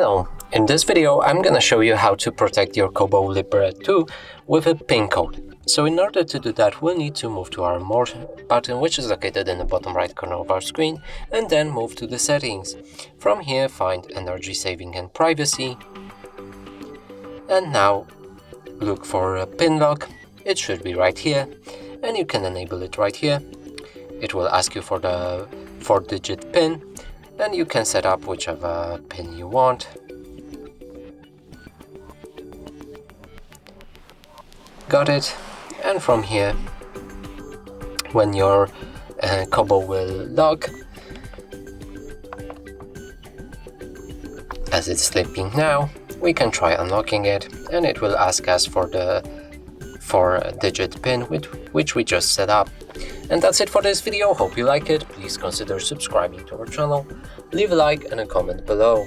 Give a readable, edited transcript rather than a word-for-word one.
Hello, in this video I'm gonna show you how to protect your Kobo Libra 2 with a PIN code. So in order to do that, we'll need to move to our More button, which is located in the bottom right corner of our screen, and then move to the settings. From here, find Energy Saving and Privacy, and now look for a PIN lock. It should be right here, and you can enable it right here. It will ask you for the 4-digit PIN, and you can set up whichever PIN you want. Got it. And from here, when your Kobo will lock, as it's sleeping now, we can try unlocking it, and it will ask us for the 4-digit PIN which we just set up. And that's it for this video. Hope you like it. Please consider subscribing to our channel, leave a like and a comment below.